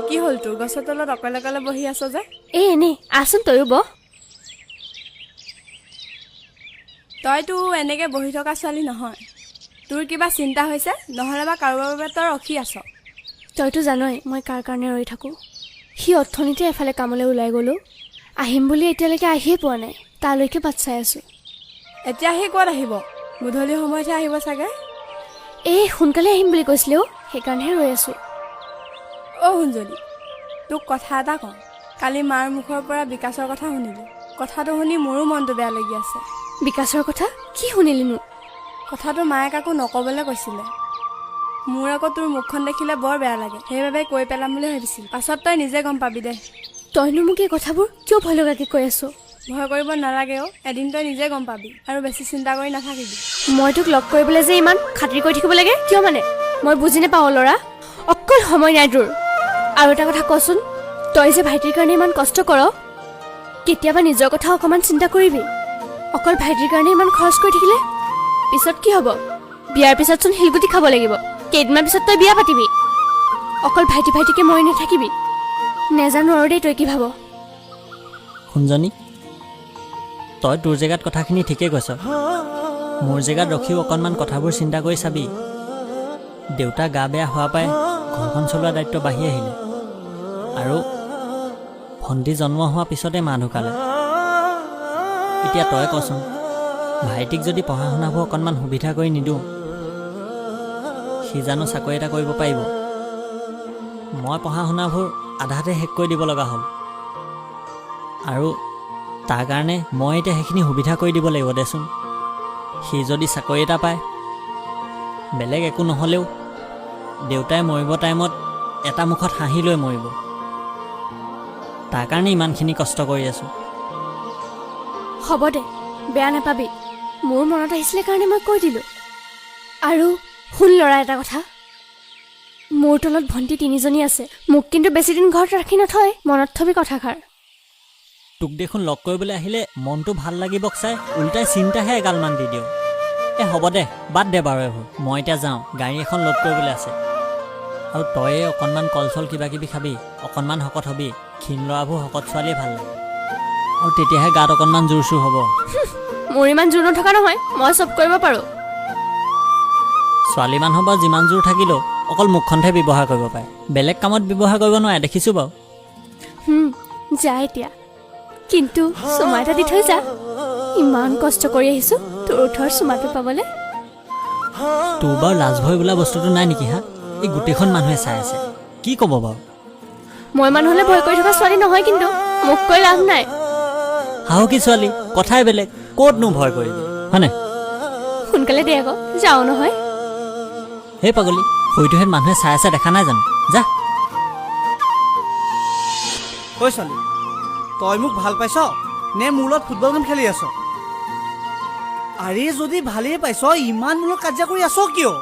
কি হ'ল তোৰ গছৰ তলত অকলে অকলে বহি আছ যে? এনেই আচোন তয়ো বহ। তইতো এনেকে বহি থকা ছোৱালী নহয়। তোৰ কিবা চিন্তা হৈছে নহ'লে বা কাৰোবাৰ বাবে তই ৰখি আছ? তইতো জানই মই কাৰ কাৰণে ৰৈ থাকোঁ। সি অথনিতে এফালে কামলৈ ওলাই গ'লো, আহিম বুলি এতিয়ালৈকে আহিয়ে পোৱা নাই। তালৈকে বাট চাই আছোঁ। এতিয়া সি ক'ত আহিব? গধূলি সময়তহে আহিব চাগে। সোনকালে আহিম বুলি কৈছিলে সেইকাৰণেহে ৰৈ আছোঁ। শুনজনী, তোক কথা এটা কওঁ। কালি মাৰ মুখৰ পৰা বিকাশৰ কথা শুনিলোঁ। কথাটো শুনি মোৰো মনটো বেয়া লাগি আছে। বিকাশৰ কথা কি শুনিলিনো? কথাটো মায়ে কাকো নক'বলৈ কৈছিলে। মোৰ আকৌ তোৰ মুখখন দেখিলে বৰ বেয়া লাগে, সেইবাবে কৈ পেলাম বুলি ভাবিছিল। পাছত তই নিজে গম পাবি দে। তইনো মোক এই কথাবোৰ কিয় ভয় লগাকৈ কৈ আছ? ভয় কৰিব নালাগে এদিন তই নিজে গম পাবি, আৰু বেছি চিন্তা কৰি নাথাকিবি। মই তোক লগ কৰিবলৈ যে ইমান খাতিৰ কৰি থাকিব লাগে কিয়? মানে মই বুজি নাপাওঁ ল'ৰা, অকল সময় নাই তোৰ। আৰু এটা কথা কচোন, তই যে ভাইটিৰ কাৰণে ইমান কষ্ট কৰ, কেতিয়াবা নিজৰ কথা অকণমান চিন্তা কৰিবি। অকল ভাইটিৰ কাৰণে ইমান খৰচ কৰি থাকিলে পিছত কি হ'ব? বিয়াৰ পিছতচোন শিলগুটি খাব লাগিব। কেইদিনমান পিছত তই বিয়া পাতিবি। অকল ভাইটিকে মৰি নাথাকিবি। নেজানো আৰু দেই তই কি ভাব। শুনজনী, তই তোৰ জেগাত কথাখিনি ঠিকেই কৈছ। মোৰ জেগাত ৰখিও অকণমান কথাবোৰ চিন্তা কৰি চাবি। দেউতা গা বেয়া হোৱা পাই ঘৰখন চলোৱা দায়িত্ব বাঢ়ি আহিলে, আৰু ভণ্টি জন্ম হোৱাৰ পিছতে মা ঢুকালে। এতিয়া তই কচোন, ভাইটিক যদি পঢ়া শুনাবোৰ অকণমান সুবিধা কৰি নিদিওঁ, সি জানো চাকৰি এটা কৰিব পাৰিব? মই পঢ়া শুনাবোৰ আধাতে শেষ কৰি দিব লগা হ'ল, আৰু তাৰ কাৰণে মই এতিয়া সেইখিনি সুবিধা কৰি দিব লাগিব দেচোন। সি যদি চাকৰি এটা পায়, বেলেগ একো নহ'লেও দেউতাই মৰিব টাইমত এটা মুখত হাঁহি লৈ মৰিব। তাৰ কাৰণে ইমানখিনি কষ্ট কৰি আছোঁ। হ'ব দে, বেয়া নাপাবি। মোৰ মনত আহিছিলে কাৰণে মই কৈ দিলোঁ। আৰু শুন ল'ৰা, এটা কথা, মোৰ তলত ভণ্টি 3জনী আছে। মোক কিন্তু বেছিদিন ঘৰত ৰাখি নথয়, মনত থবি কথাষাৰ। তোক দেখোন লগ কৰিবলৈ আহিলে মনটো ভাল লাগিবক চাই উল্টাই চিন্তাহে এগালমান দি দিওঁ। হ'ব দে, বাদ দে বাৰু এইবোৰ। মই এতিয়া যাওঁ, গাড়ী এখন লোড কৰিবলৈ আছে। আৰু তয়ে অকণমান কল চল কিবা কিবি খাবি, অকণমান শকত হবি। ক্ষীণ ল'ৰাবোৰ শকত ছোৱালীয়ে ভাল লাগে, আৰু তেতিয়াহে গাত অকণমান জোৰ চোৰ হ'ব। মোৰ ইমান জোৰ নথকা নহয়, মই চব কৰিব পাৰোঁ। ছোৱালী মানুহৰ বাৰু যিমান জোৰ থাকিলেও অকল মুখখনহে ব্যৱহাৰ কৰিব পাৰে, বেলেগ কামত ব্যৱহাৰ কৰিব নোৱাৰে, দেখিছোঁ বাৰু। যা এতিয়া, কিন্তু চুমা এটা দি থৈ যা। ইমান কষ্ট কৰি আহিছোঁ তোৰ ওঠৰ চুমাটো পাবলৈ। তোৰ বাৰু লাজ ভয় বোলা বস্তুটো নাই নেকি? এই গোটেইখন মানুহে চাই আছে, কি ক'ব বাৰু? মই মানুহলৈ ভয় কৰি থকা ছোৱালী নহয়, কিন্তু মোক কৈ লাভ নাই। সাহসী ছোৱালী, কথাই বেলেগ। ক'তনো ভয় কৰিবি, হয়নে? সোনকালে দে আকৌ, যাওঁ নহয়। সেই পাগলী, সৈটোহেঁত মানুহে চাই আছে, দেখা নাই জানো? যা। ঐ ছোৱালী, তই মোক ভাল পাইছ নে মোৰ লগত ফুটবল গেম খেলি আছ? আৰে যদি ভালেই পাইছ, ইমান মোৰ লগত কাজিয়া কৰি আছ কিয়?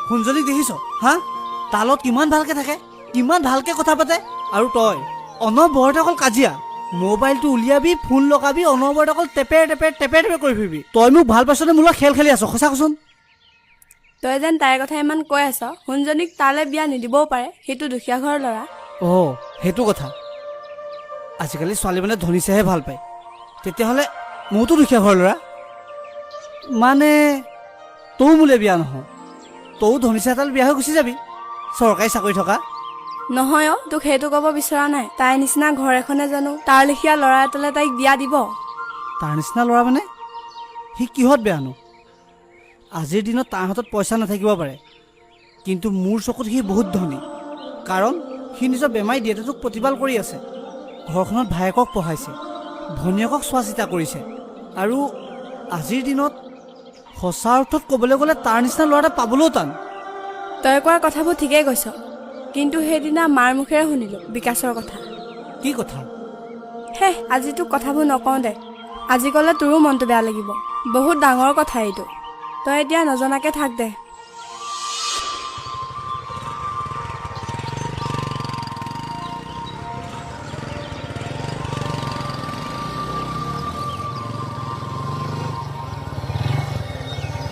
শুনজনীক দেখিছ তাৰ লগত কিমান ভালকে থাকে, কিমান ভালকে কথা পাতে। আৰু তই অনবৰতে অকল কাজিয়া। মোবাইলটো উলিয়াবি, ফোন লগাবি, অনবৰতে অকল টেপেৰ কৰি ফুৰিবি। তই মোক ভাল পাইছ নে মোৰ লগত খেল খেলি আছ? সঁচা কচোন। তই যেন তাইৰ কথা ইমান কৈ আছ, শুনজনীক তালৈ বিয়া নিদিবও পাৰে, সেইটো দুখীয়া ঘৰৰ ল'ৰা। সেইটো কথা। আজিকালি ছোৱালী মানে ধনীছেহে ভাল পায়। তেতিয়াহ'লে মইতো দুখীয়া ঘৰৰ ল'ৰা, মানে তয়ো মোলৈ বিয়া নহয়। তয়ো ধনীছে এটালৈ বিয়া হৈ গুচি যাবি, চৰকাৰী চাকৰি থকা। নহয় তোক সেইটো ক'ব বিচৰা নাই। তাইৰ নিচিনা ঘৰ এখনে জানো তাৰ লেখীয়া ল'ৰা এটালৈ তাইক বিয়া দিব? তাৰ নিচিনা ল'ৰা মানে সি কিহত বেয়ানো? আজিৰ দিনত তাৰ হাতত পইচা নাথাকিব পাৰে, কিন্তু মোৰ চকুত সি বহুত ধনী। কাৰণ সি নিজৰ বেমাৰী দেউতাটোক প্ৰতিপাল কৰি আছে, ঘৰখনত ভায়েকক পঢ়াইছে, ভনীয়েকক চোৱা চিতা কৰিছে। আৰু আজিৰ দিনত সঁচা অৰ্থত ক'বলৈ গ'লে তাৰ নিচিনা ল'ৰা এটা পাবলৈও টান। তই কোৱাৰ কথাবোৰ ঠিকেই কৈছ, কিন্তু সেইদিনা মাৰ মুখেৰে শুনিলোঁ বিকাশৰ কথা। কি কথা? আজি তোক কথাবোৰ নকওঁ দে। আজি ক'লে তোৰো মনটো বেয়া লাগিব। বহুত ডাঙৰ কথা এইটো, তই এতিয়া নজনাকে থাক দে।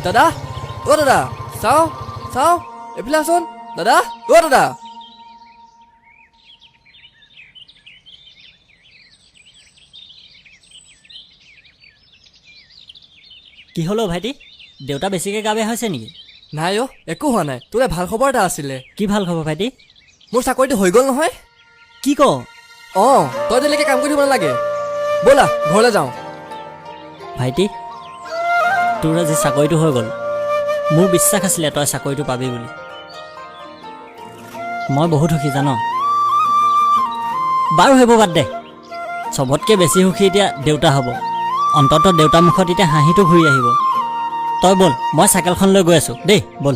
দাদা, দাদা, চাও এইফালে আছোন। দাদা, দাদা। কি হ'লো ভাইটি দেউতা বেছিকৈ গা বেয়া হৈছে নেকি নাই অ' একো হোৱা নাই তোৰে ভাল খবৰ এটা আছিলে কি ভাল খবৰ ভাইটি মোৰ চাকৰিটো হৈ গ'ল নহয় কি ক অঁ তই তেনেকৈ কাম কৰি থাকিব নালাগে ব'লা ঘৰলৈ যাওঁ ভাইটি তোৰ আজি চাকৰিটো হৈ গ'ল মোৰ বিশ্বাস আছিলে তই চাকৰিটো পাবি বুলি মই বহুত সুখী জান বাৰু সেইবোৰ বাদ দে চবতকৈ বেছি সুখী এতিয়া দেউতা হ'ব অন্ততঃ দেউতাৰ মুখত এতিয়া হাঁহিটো ঘূৰি আহিব তই ব'ল মই চাইকেলখন লৈ গৈ আছোঁ দেই ব'ল